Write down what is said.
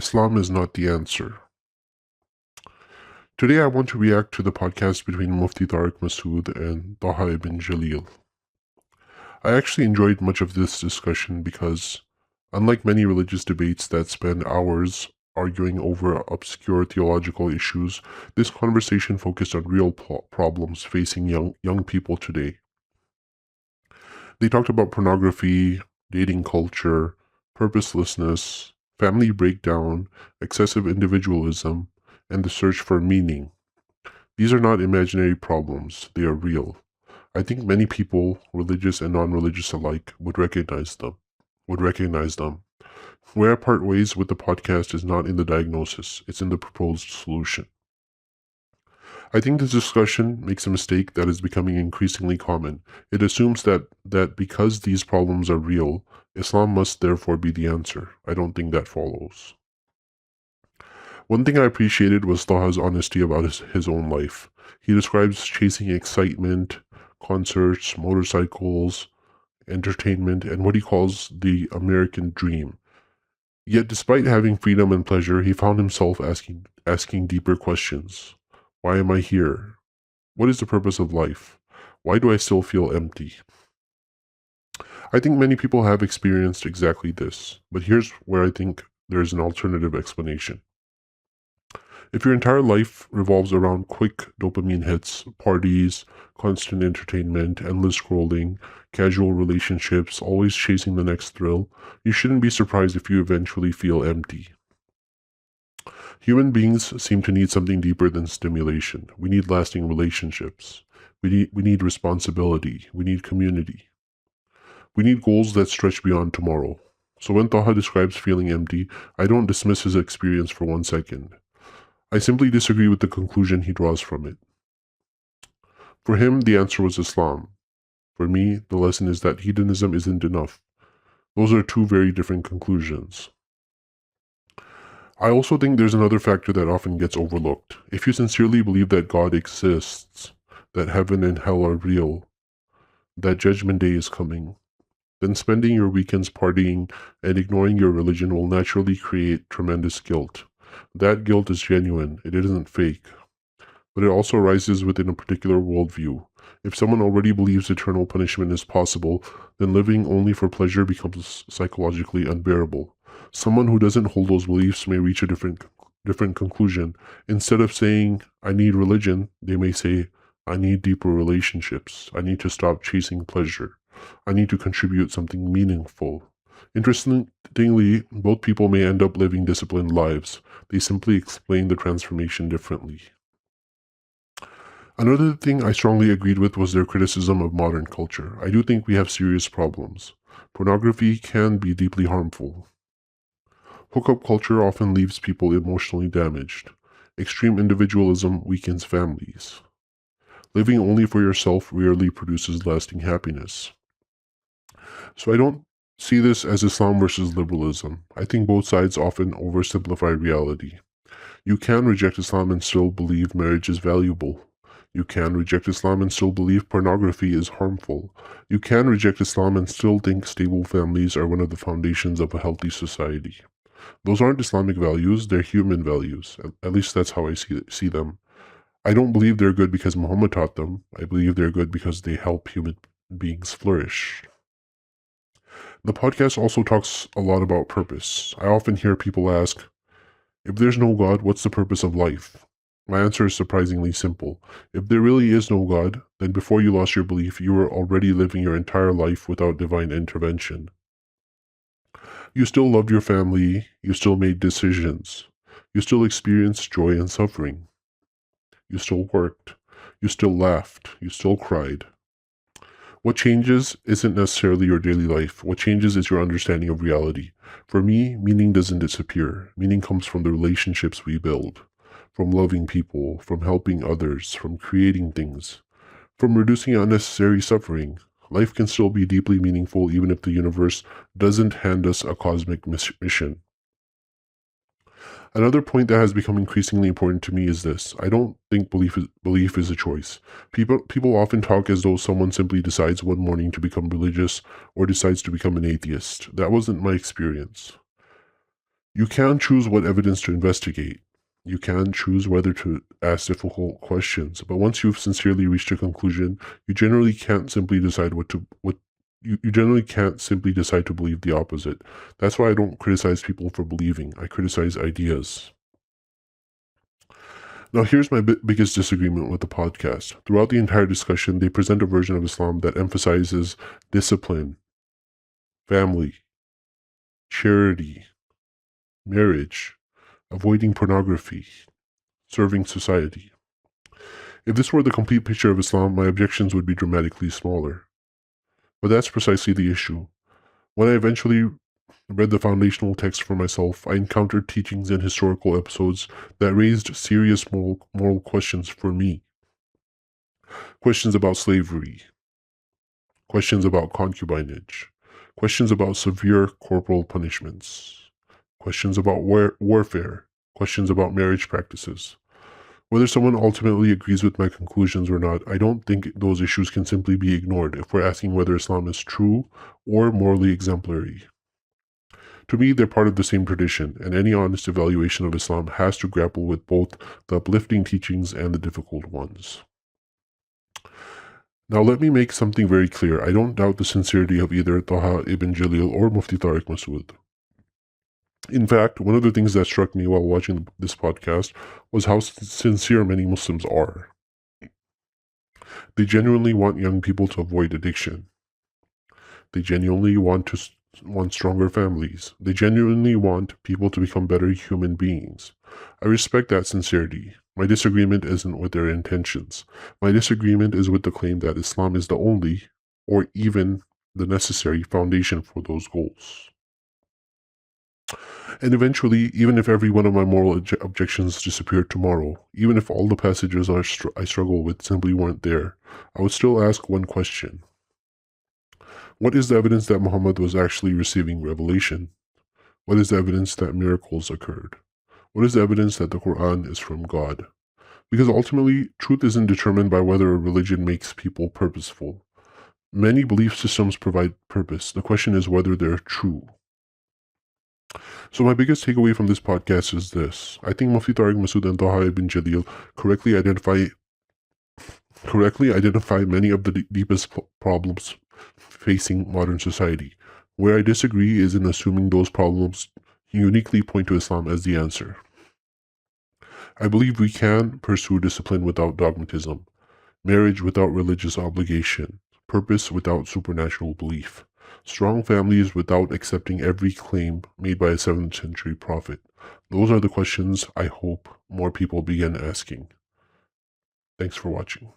Islam is not the answer. Today I want to react to the podcast between Mufti Tariq Masood and Tuaha Ibn Jalil. I actually enjoyed much of this discussion because, unlike many religious debates that spend hours arguing over obscure theological issues, this conversation focused on real problems facing young people today. They talked about pornography, dating culture, purposelessness, family breakdown, excessive individualism, and the search for meaning. These are not imaginary problems, they are real. I think many people, religious and non-religious alike, would recognize them. Where I part ways with the podcast is not in the diagnosis, it's in the proposed solution. I think this discussion makes a mistake that is becoming increasingly common. It assumes that because these problems are real, Islam must therefore be the answer. I don't think that follows. One thing I appreciated was Taha's honesty about his own life. He describes chasing excitement, concerts, motorcycles, entertainment, and what he calls the American dream. Yet despite having freedom and pleasure, he found himself asking deeper questions. Why am I here? What is the purpose of life? Why do I still feel empty? I think many people have experienced exactly this, but here's where I think there is an alternative explanation. If your entire life revolves around quick dopamine hits, parties, constant entertainment, endless scrolling, casual relationships, always chasing the next thrill, you shouldn't be surprised if you eventually feel empty. Human beings seem to need something deeper than stimulation. We need lasting relationships. We need responsibility. We need community. We need goals that stretch beyond tomorrow. So when Taha describes feeling empty, I don't dismiss his experience for 1 second. I simply disagree with the conclusion he draws from it. For him, the answer was Islam. For me, the lesson is that hedonism isn't enough. Those are two very different conclusions. I also think there's another factor that often gets overlooked. If you sincerely believe that God exists, that heaven and hell are real, that judgment day is coming, then spending your weekends partying and ignoring your religion will naturally create tremendous guilt. That guilt is genuine, it isn't fake. But it also arises within a particular worldview. If someone already believes eternal punishment is possible, then living only for pleasure becomes psychologically unbearable. Someone who doesn't hold those beliefs may reach a different conclusion. Instead of saying, I need religion, they may say, I need deeper relationships. I need to stop chasing pleasure. I need to contribute something meaningful. Interestingly, both people may end up living disciplined lives. They simply explain the transformation differently. Another thing I strongly agreed with was their criticism of modern culture. I do think we have serious problems. Pornography can be deeply harmful. Hookup culture often leaves people emotionally damaged. Extreme individualism weakens families. Living only for yourself rarely produces lasting happiness. So I don't see this as Islam versus liberalism. I think both sides often oversimplify reality. You can reject Islam and still believe marriage is valuable. You can reject Islam and still believe pornography is harmful. You can reject Islam and still think stable families are one of the foundations of a healthy society. Those aren't Islamic values, they're human values. At least that's how I see them. I don't believe they're good because Muhammad taught them. I believe they're good because they help human beings flourish. The podcast also talks a lot about purpose. I often hear people ask, if there's no God, what's the purpose of life? My answer is surprisingly simple. If there really is no God, then before you lost your belief, you were already living your entire life without divine intervention. You still loved your family, you still made decisions, you still experienced joy and suffering. You still worked, you still laughed, you still cried. What changes isn't necessarily your daily life. What changes is your understanding of reality. For me, meaning doesn't disappear. Meaning comes from the relationships we build, from loving people, from helping others, from creating things, from reducing unnecessary suffering. Life can still be deeply meaningful even if the universe doesn't hand us a cosmic mission. Another point that has become increasingly important to me is this. I don't think belief is a choice. People often talk as though someone simply decides one morning to become religious or decides to become an atheist. That wasn't my experience. You can choose what evidence to investigate. You can choose whether to ask difficult questions, but once you've sincerely reached a conclusion, you generally can't simply decide you generally can't simply decide to believe the opposite. That's why I don't criticize people for believing. I criticize ideas. Now, here's my biggest disagreement with the podcast. Throughout the entire discussion, they present a version of Islam that emphasizes discipline, family, charity, marriage, avoiding pornography, serving society. If this were the complete picture of Islam, my objections would be dramatically smaller. But that's precisely the issue. When I eventually read the foundational text for myself, I encountered teachings and historical episodes that raised serious moral questions for me. Questions about slavery, questions about concubinage, questions about severe corporal punishments, questions about warfare, questions about marriage practices. Whether someone ultimately agrees with my conclusions or not, I don't think those issues can simply be ignored if we're asking whether Islam is true or morally exemplary. To me, they're part of the same tradition, and any honest evaluation of Islam has to grapple with both the uplifting teachings and the difficult ones. Now, let me make something very clear. I don't doubt the sincerity of either Tuaha Ibn Jalil or Mufti Tariq Masood. In fact, one of the things that struck me while watching this podcast was how sincere many Muslims are. They genuinely want young people to avoid addiction. They genuinely want stronger families. They genuinely want people to become better human beings. I respect that sincerity. My disagreement isn't with their intentions. My disagreement is with the claim that Islam is the only, or even the necessary, foundation for those goals. And eventually, even if every one of my moral objections disappeared tomorrow, even if all the passages I struggle with simply weren't there, I would still ask one question. What is the evidence that Muhammad was actually receiving revelation? What is the evidence that miracles occurred? What is the evidence that the Quran is from God? Because ultimately, truth isn't determined by whether a religion makes people purposeful. Many belief systems provide purpose. The question is whether they're true. So my biggest takeaway from this podcast is this. I think Mufti Tariq Masood and Tuaha Ibn Jalil correctly identify many of the deepest problems facing modern society. Where I disagree is in assuming those problems uniquely point to Islam as the answer. I believe we can pursue discipline without dogmatism, marriage without religious obligation, purpose without supernatural belief, strong families without accepting every claim made by a 7th century prophet. Those are the questions I hope more people begin asking. Thanks for watching.